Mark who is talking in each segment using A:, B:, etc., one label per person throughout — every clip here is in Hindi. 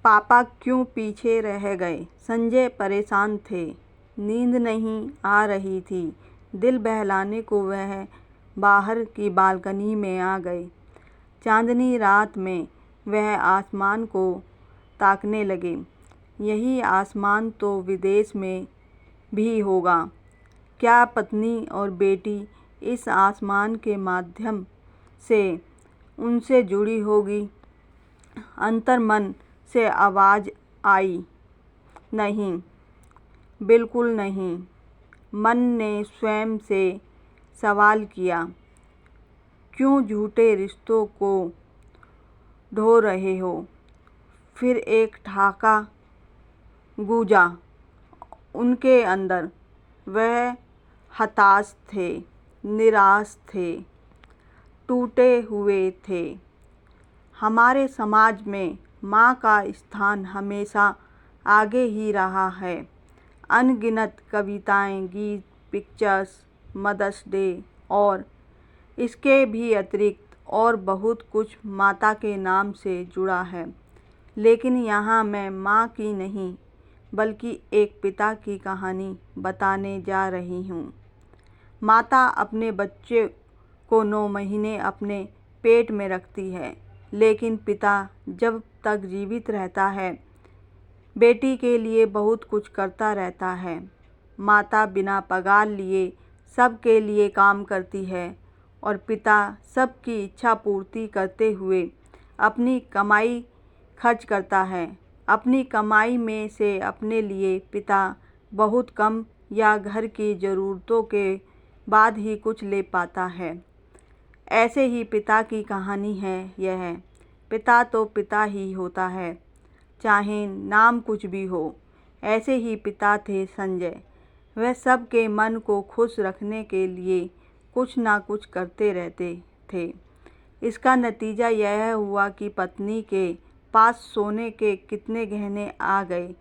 A: पापा क्यों पीछे रह गए? संजय परेशान थे। नींद नहीं आ रही थी। दिल बहलाने को वह बाहर की बालकनी में आ गए। चांदनी रात में वह आसमान को ताकने लगे। यही आसमान तो विदेश में भी होगा। क्या पत्नी और बेटी इस आसमान के माध्यम से उनसे जुड़ी होगी? अंतर्मन से आवाज़ आई, नहीं, बिल्कुल नहीं। मन ने स्वयं से सवाल किया, क्यों झूठे रिश्तों को ढो रहे हो? फिर एक ठहाका गूंजा उनके अंदर। वह हताश थे, निराश थे, टूटे हुए थे। हमारे समाज में माँ का स्थान हमेशा आगे ही रहा है। अनगिनत कविताएं, गीत, पिक्चर्स, मदर्स डे और इसके भी अतिरिक्त और बहुत कुछ माता के नाम से जुड़ा है। लेकिन यहाँ मैं माँ की नहीं, बल्कि एक पिता की कहानी बताने जा रही हूँ। माता अपने बच्चे को 9 महीने अपने पेट में रखती है, लेकिन पिता जब तक जीवित रहता है, बेटी के लिए बहुत कुछ करता रहता है। माता बिना पगार लिए सबके लिए काम करती है और पिता सबकी इच्छा पूर्ति करते हुए अपनी कमाई खर्च करता है। अपनी कमाई में से अपने लिए पिता बहुत कम या घर की ज़रूरतों के बाद ही कुछ ले पाता है। ऐसे ही पिता की कहानी है यह। पिता तो पिता ही होता है, चाहे नाम कुछ भी हो। ऐसे ही पिता थे संजय। वह सबके मन को खुश रखने के लिए कुछ ना कुछ करते रहते थे। इसका नतीजा यह हुआ कि पत्नी के पास सोने के कितने गहने आ गए,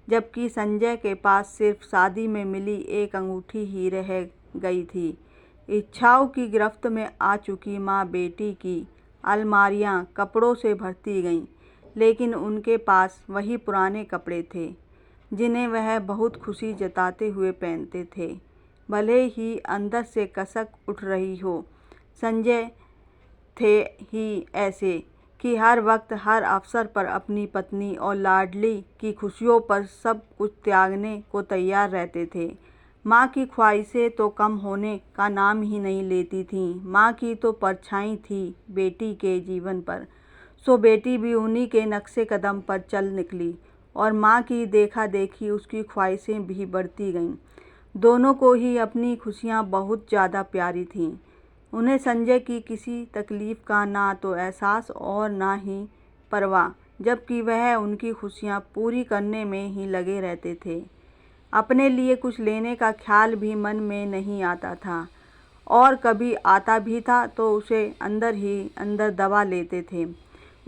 A: जबकि संजय के पास सिर्फ शादी में मिली एक अंगूठी ही रह गई थी। इच्छाओं की गिरफ्त में आ चुकी माँ बेटी की अलमारियाँ कपड़ों से भरती गईं, लेकिन उनके पास वही पुराने कपड़े थे जिन्हें वह बहुत खुशी जताते हुए पहनते थे, भले ही अंदर से कसक उठ रही हो। संजय थे ही ऐसे कि हर वक्त हर अवसर पर अपनी पत्नी और लाडली की खुशियों पर सब कुछ त्यागने को तैयार रहते थे। माँ की ख्वाहिशें तो कम होने का नाम ही नहीं लेती थीं। माँ की तो परछाई थी बेटी के जीवन पर, सो बेटी भी उन्हीं के नक्शे कदम पर चल निकली और माँ की देखा देखी उसकी ख्वाहिशें भी बढ़ती गईं। दोनों को ही अपनी खुशियाँ बहुत ज़्यादा प्यारी थीं। उन्हें संजय की किसी तकलीफ़ का ना तो एहसास और ना ही परवाह, जबकि वह उनकी खुशियाँ पूरी करने में ही लगे रहते थे। अपने लिए कुछ लेने का ख्याल भी मन में नहीं आता था, और कभी आता भी था तो उसे अंदर ही अंदर दबा लेते थे।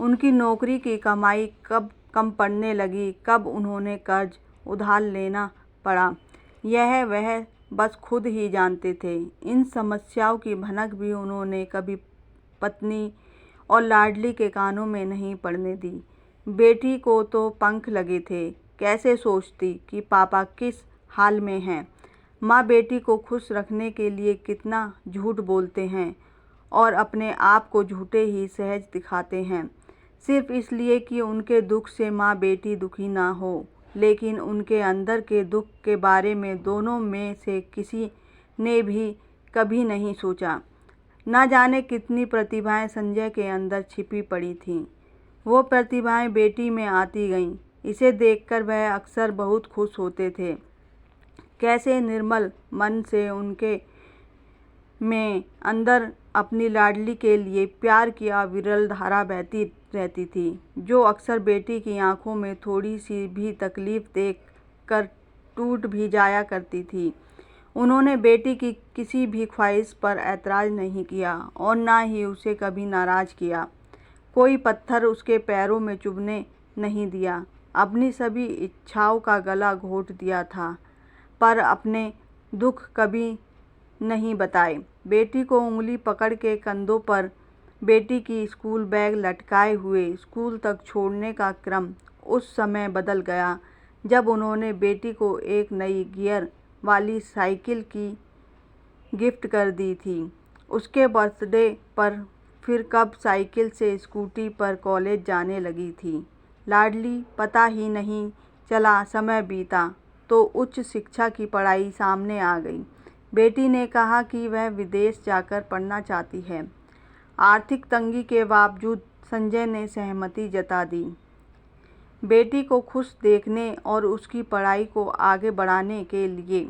A: उनकी नौकरी की कमाई कब कम पड़ने लगी, कब उन्होंने कर्ज उधार लेना पड़ा, यह वह बस खुद ही जानते थे। इन समस्याओं की भनक भी उन्होंने कभी पत्नी और लाडली के कानों में नहीं पड़ने दी। बेटी को तो पंख लगे थे, कैसे सोचती कि पापा किस हाल में हैं। माँ बेटी को खुश रखने के लिए कितना झूठ बोलते हैं और अपने आप को झूठे ही सहज दिखाते हैं, सिर्फ इसलिए कि उनके दुख से माँ बेटी दुखी ना हो। लेकिन उनके अंदर के दुख के बारे में दोनों में से किसी ने भी कभी नहीं सोचा। ना जाने कितनी प्रतिभाएं संजय के अंदर छिपी पड़ी थीं। वो प्रतिभाएं बेटी में आती गईं। इसे देखकर वह अक्सर बहुत खुश होते थे। कैसे निर्मल मन से उनके में अंदर अपनी लाडली के लिए प्यार की अविरल धारा बहती रहती थी, जो अक्सर बेटी की आंखों में थोड़ी सी भी तकलीफ देख कर टूट भी जाया करती थी। उन्होंने बेटी की किसी भी ख्वाहिश पर ऐतराज़ नहीं किया और ना ही उसे कभी नाराज़ किया। कोई पत्थर उसके पैरों में चुभने नहीं दिया। अपनी सभी इच्छाओं का गला घोंट दिया था, पर अपने दुख कभी नहीं बताए। बेटी को उंगली पकड़ के कंधों पर बेटी की स्कूल बैग लटकाए हुए स्कूल तक छोड़ने का क्रम उस समय बदल गया जब उन्होंने बेटी को एक नई गियर वाली साइकिल की गिफ्ट कर दी थी। उसके बर्थडे पर फिर कब साइकिल से स्कूटी पर कॉलेज जाने लगी थी। लाडली पता ही नहीं चला समय बीता तो उच्च शिक्षा की पढ़ाई सामने आ गई। बेटी ने कहा कि वह विदेश जाकर पढ़ना चाहती है। आर्थिक तंगी के बावजूद संजय ने सहमति जता दी। बेटी को खुश देखने और उसकी पढ़ाई को आगे बढ़ाने के लिए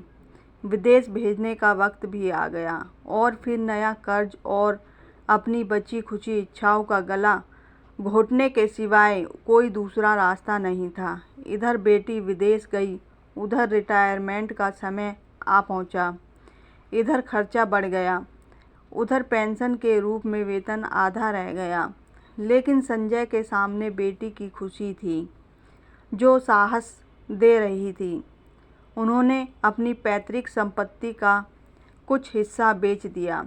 A: विदेश भेजने का वक्त भी आ गया और फिर नया कर्ज और अपनी बची खुची इच्छाओं का गला घोटने के सिवाय कोई दूसरा रास्ता नहीं था। इधर बेटी विदेश गई, उधर रिटायरमेंट का समय आ पहुंचा। इधर खर्चा बढ़ गया, उधर पेंशन के रूप में वेतन आधा रह गया। लेकिन संजय के सामने बेटी की खुशी थी जो साहस दे रही थी। उन्होंने अपनी पैतृक संपत्ति का कुछ हिस्सा बेच दिया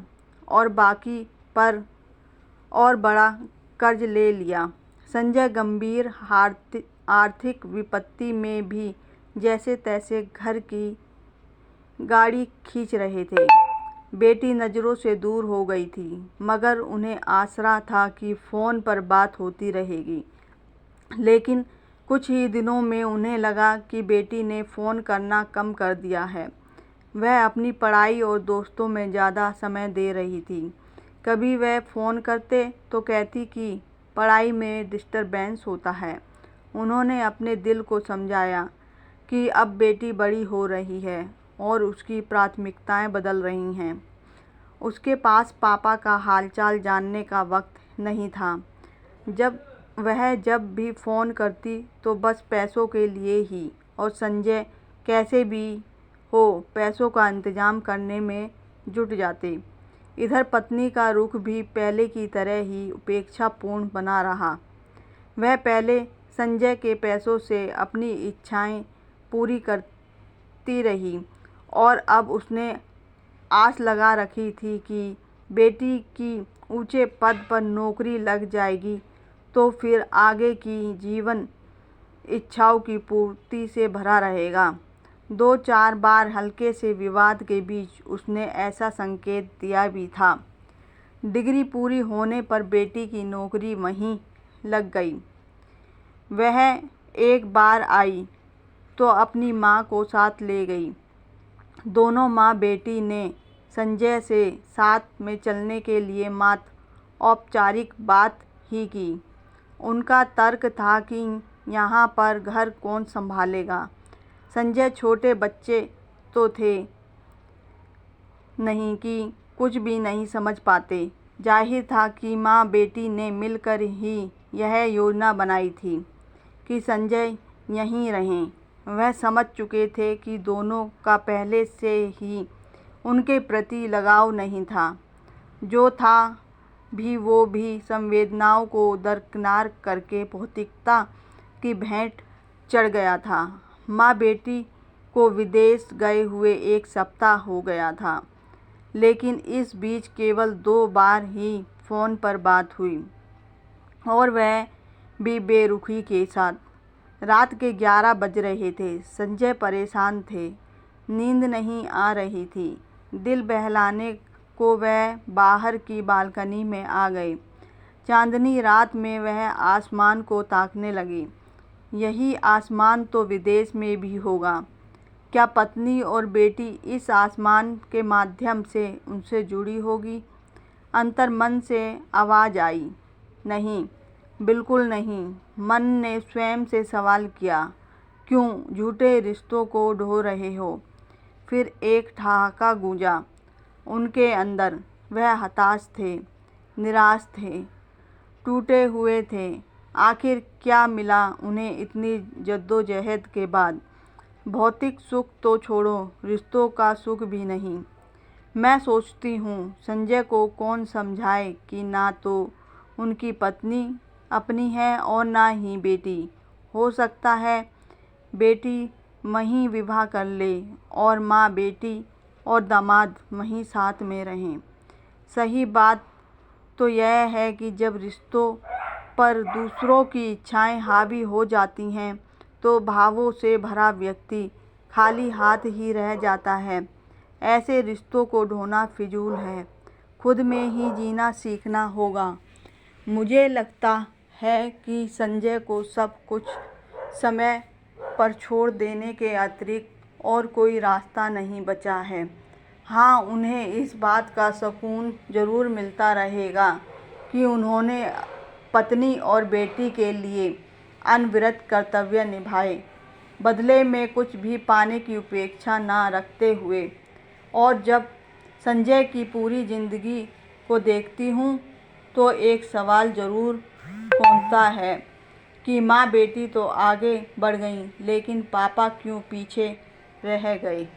A: और बाकी पर और बड़ा कर्ज ले लिया। संजय गंभीर आर्थिक विपत्ति में भी जैसे तैसे घर की गाड़ी खींच रहे थे। बेटी नज़रों से दूर हो गई थी, मगर उन्हें आसरा था कि फ़ोन पर बात होती रहेगी। लेकिन कुछ ही दिनों में उन्हें लगा कि बेटी ने फ़ोन करना कम कर दिया है। वह अपनी पढ़ाई और दोस्तों में ज़्यादा समय दे रही थी। कभी वह फ़ोन करते तो कहती कि पढ़ाई में डिस्टर्बेंस होता है। उन्होंने अपने दिल को समझाया कि अब बेटी बड़ी हो रही है और उसकी प्राथमिकताएं बदल रही हैं। उसके पास पापा का हालचाल जानने का वक्त नहीं था। जब भी फ़ोन करती तो बस पैसों के लिए ही, और संजय कैसे भी हो पैसों का इंतज़ाम करने में जुट जाते। इधर पत्नी का रुख भी पहले की तरह ही उपेक्षापूर्ण बना रहा। वह पहले संजय के पैसों से अपनी इच्छाएं पूरी करती रही और अब उसने आस लगा रखी थी कि बेटी की ऊंचे पद पर नौकरी लग जाएगी तो फिर आगे की जीवन इच्छाओं की पूर्ति से भरा रहेगा। 2-4 बार हल्के से विवाद के बीच उसने ऐसा संकेत दिया भी था। डिग्री पूरी होने पर बेटी की नौकरी वहीं लग गई। वह एक बार आई तो अपनी माँ को साथ ले गई। दोनों माँ बेटी ने संजय से साथ में चलने के लिए मात्र औपचारिक बात ही की। उनका तर्क था कि यहाँ पर घर कौन संभालेगा। संजय छोटे बच्चे तो थे नहीं कि कुछ भी नहीं समझ पाते। जाहिर था कि माँ बेटी ने मिलकर ही यह योजना बनाई थी कि संजय यहीं रहें। वह समझ चुके थे कि दोनों का पहले से ही उनके प्रति लगाव नहीं था। जो था भी वो भी संवेदनाओं को दरकिनार करके भौतिकता की भेंट चढ़ गया था। माँ बेटी को विदेश गए हुए 1 सप्ताह हो गया था, लेकिन इस बीच केवल 2 बार ही फ़ोन पर बात हुई और वह भी बेरुखी के साथ। रात के 11 बज रहे थे। संजय परेशान थे, नींद नहीं आ रही थी। दिल बहलाने को वह बाहर की बालकनी में आ गए। चांदनी रात में वह आसमान को ताकने लगी। यही आसमान तो विदेश में भी होगा। क्या पत्नी और बेटी इस आसमान के माध्यम से उनसे जुड़ी होगी? अंतर्मन से आवाज़ आई, नहीं, बिल्कुल नहीं। मन ने स्वयं से सवाल किया, क्यों झूठे रिश्तों को ढो रहे हो? फिर एक ठहाका गूंजा उनके अंदर। वह हताश थे, निराश थे, टूटे हुए थे। आखिर क्या मिला उन्हें इतनी जद्दोजहद के बाद? भौतिक सुख तो छोड़ो, रिश्तों का सुख भी नहीं। मैं सोचती हूँ संजय को कौन समझाए कि ना तो उनकी पत्नी अपनी है और ना ही बेटी। हो सकता है बेटी वहीं विवाह कर ले और माँ बेटी और दामाद वहीं साथ में रहें। सही बात तो यह है कि जब रिश्तों पर दूसरों की इच्छाएं हावी हो जाती हैं तो भावों से भरा व्यक्ति खाली हाथ ही रह जाता है। ऐसे रिश्तों को ढोना फिजूल है, खुद में ही जीना सीखना होगा। मुझे लगता है कि संजय को सब कुछ समय पर छोड़ देने के अतिरिक्त और कोई रास्ता नहीं बचा है। हाँ, उन्हें इस बात का सुकून ज़रूर मिलता रहेगा कि उन्होंने पत्नी और बेटी के लिए अनवरत कर्तव्य निभाए, बदले में कुछ भी पाने की अपेक्षा न रखते हुए। और जब संजय की पूरी ज़िंदगी को देखती हूँ तो एक सवाल ज़रूर होता है कि माँ बेटी तो आगे बढ़ गईं, लेकिन पापा क्यों पीछे रह गए।